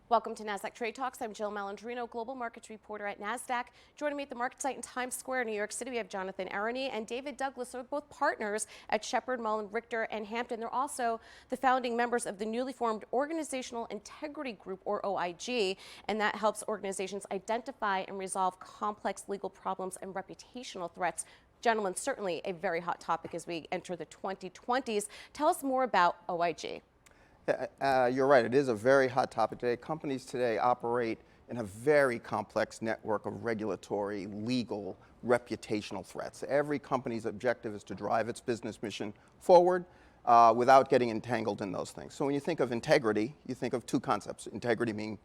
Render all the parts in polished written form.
Welcome to Nasdaq Trade Talks. I'm Jill Malandrino, global markets reporter at Nasdaq. Joining me at the market site in Times Square, New York City, we have Jonathan Aronie and David Douglas. They're both partners at Sheppard, Mullin, Richter, and Hampton. They're also the founding members of the newly formed Organizational Integrity Group, or OIG, and that helps organizations identify and resolve complex legal problems and reputational threats. Gentlemen, certainly a very hot topic as we enter the 2020s. Tell us more about OIG. You're right, it is a very hot topic today. Companies today operate in a very complex network of regulatory, legal, reputational threats. Every company's objective is to drive its business mission forward without getting entangled in those things. So when you think of integrity, you think of two concepts. Integrity being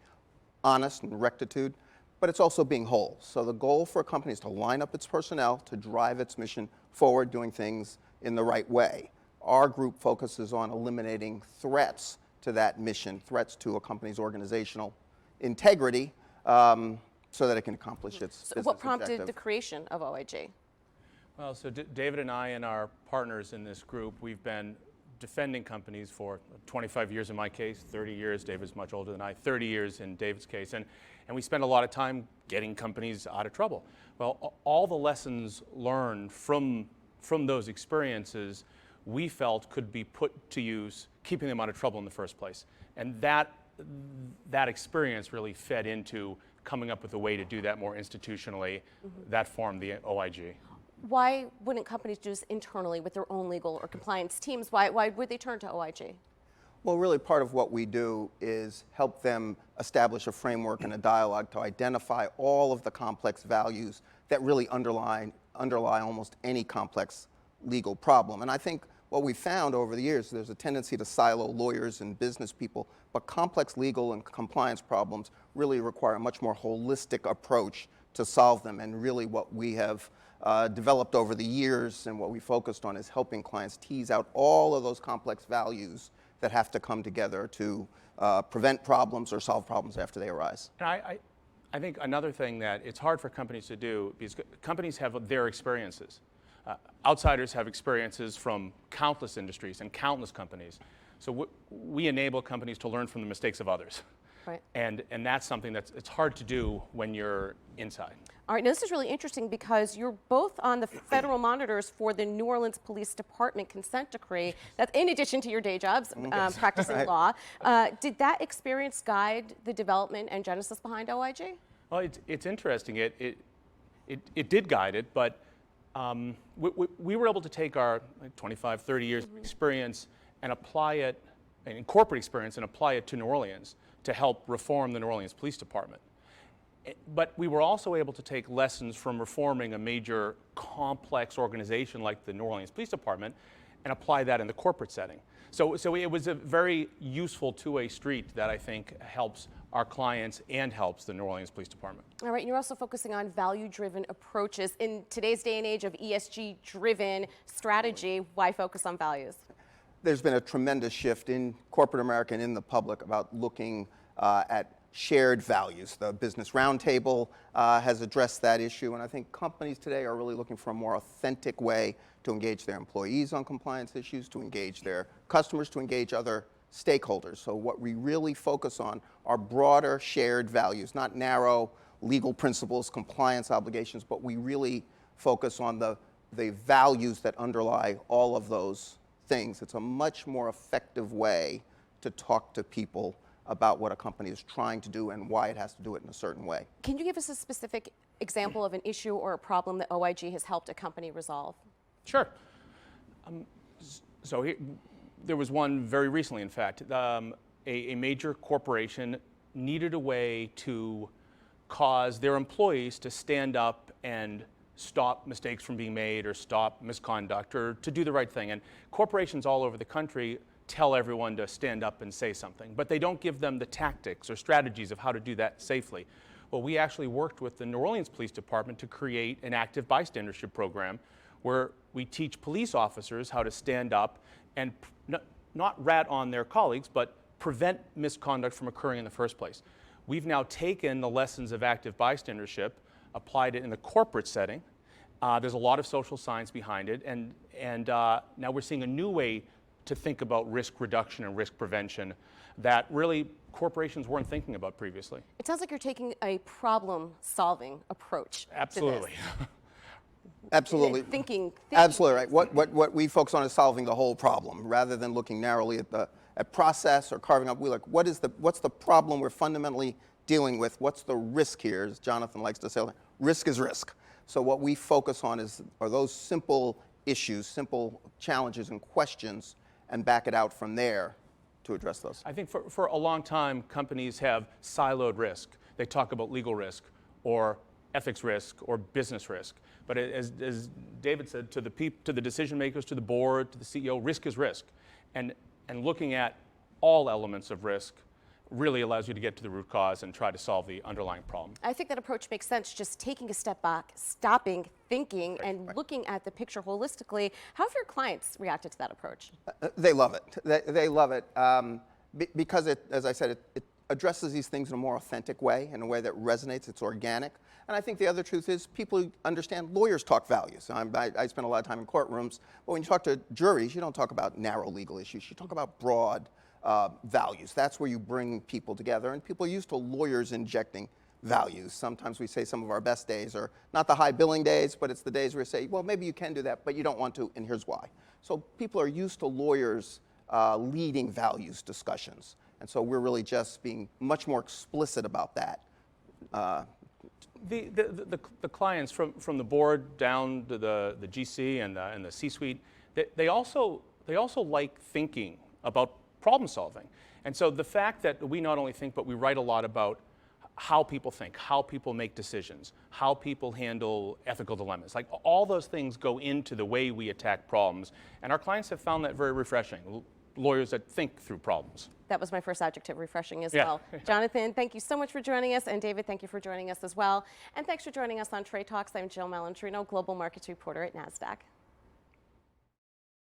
honest and rectitude, but it's also being whole. So the goal for a company is to line up its personnel to drive its mission forward, doing things in the right way. Our group focuses on eliminating threats to that mission, threats to a company's organizational integrity, so that it can accomplish its business What prompted objective. the creation of OIG? Well, so David and I and our partners in this group, we've been defending companies for 25 years in my case, 30 years, David's much older than I, 30 years in David's case, and we spend a lot of time getting companies out of trouble. Well, all the lessons learned from those experiences we felt could be put to use, keeping them out of trouble in the first place. And that experience really fed into coming up with a way to do that more institutionally. That formed the OIG. Why wouldn't companies do this internally with their own legal or compliance teams? Why would they turn to OIG? Well, really part of what we do is help them establish a framework and a dialogue to identify all of the complex values that really underlie almost any complex legal problem. And I think what we found over the years, there's a tendency to silo lawyers and business people, but complex legal and compliance problems really require a much more holistic approach to solve them. And really what we have developed over the years and what we focused on is helping clients tease out all of those complex values that have to come together to prevent problems or solve problems after they arise. And I think another thing that it's hard for companies to do, because companies have their experiences. Outsiders have experiences from countless industries and countless companies. So we enable companies to learn from the mistakes of others. Right. And that's something it's hard to do when you're inside. All right, now this is really interesting because you're both on the federal monitors for the New Orleans Police Department consent decree. That's in addition to your day jobs, practicing Right. law. Did that experience guide the development and genesis behind OIG? Well, it's interesting. It did guide it, but we were able to take our 25, 30 years of experience and apply it, in corporate experience, and apply it to New Orleans to help reform the New Orleans Police Department. But we were also able to take lessons from reforming a major complex organization like the New Orleans Police Department and apply that in the corporate setting. So it was a very useful two-way street that I think helps our clients and helps the New Orleans Police Department. All right, and you're also focusing on value-driven approaches. In today's day and age of ESG-driven strategy, why focus on values? There's been a tremendous shift in corporate America and in the public about looking at shared values. The Business Roundtable has addressed that issue, and I think companies today are really looking for a more authentic way to engage their employees on compliance issues, to engage their customers, to engage other stakeholders. So what we really focus on are broader shared values, not narrow legal principles, compliance obligations, but we really focus on the values that underlie all of those things. It's a much more effective way to talk to people about what a company is trying to do and why it has to do it in a certain way. Can you give us a specific example of an issue or a problem that OIG has helped a company resolve? Sure. There was one very recently, in fact. A major corporation needed a way to cause their employees to stand up and stop mistakes from being made or stop misconduct or to do the right thing. And corporations all over the country tell everyone to stand up and say something, but they don't give them the tactics or strategies of how to do that safely. Well, we actually worked with the New Orleans Police Department to create an active bystandership program where we teach police officers how to stand up and not rat on their colleagues, but prevent misconduct from occurring in the first place. We've now taken the lessons of active bystandership, applied it in the corporate setting. There's a lot of social science behind it, and now we're seeing a new way to think about risk reduction and risk prevention that really corporations weren't thinking about previously. It sounds like you're taking a problem-solving approach. Absolutely. To this. Absolutely. Thinking. Absolutely right. What we focus on is solving the whole problem rather than looking narrowly at process or carving up. We look, what's the problem we're fundamentally dealing with? What's the risk here? As Jonathan likes to say, risk is risk. So what we focus on are those simple issues, simple challenges and questions, and back it out from there to address those. I think for a long time, companies have siloed risk. They talk about legal risk or ethics risk or business risk. But as David said, to the decision makers, to the board, to the CEO, risk is risk. And looking at all elements of risk really allows you to get to the root cause and try to solve the underlying problem. I think that approach makes sense, just taking a step back, stopping, thinking, and looking at the picture holistically. How have your clients reacted to that approach? They love it. They love it because as I said, it addresses these things in a more authentic way, in a way that resonates, it's organic. And I think the other truth is people understand lawyers talk values. I spend a lot of time in courtrooms, but when you talk to juries, you don't talk about narrow legal issues. You talk about broad values. That's where you bring people together, and people are used to lawyers injecting values. Sometimes we say some of our best days are not the high billing days, but it's the days where we say, well, maybe you can do that, but you don't want to, and here's why. So people are used to lawyers leading values discussions, and so we're really just being much more explicit about that. The clients from the board down to the GC and the C-suite, they also like thinking about problem solving. And so the fact that we not only think, but we write a lot about how people think, how people make decisions, how people handle ethical dilemmas. Like all those things go into the way we attack problems. And our clients have found that very refreshing. Lawyers that think through problems. That was my first adjective, refreshing as well. Jonathan, thank you so much for joining us. And David, thank you for joining us as well. And thanks for joining us on Trade Talks. I'm Jill Malandrino, Global Markets Reporter at Nasdaq.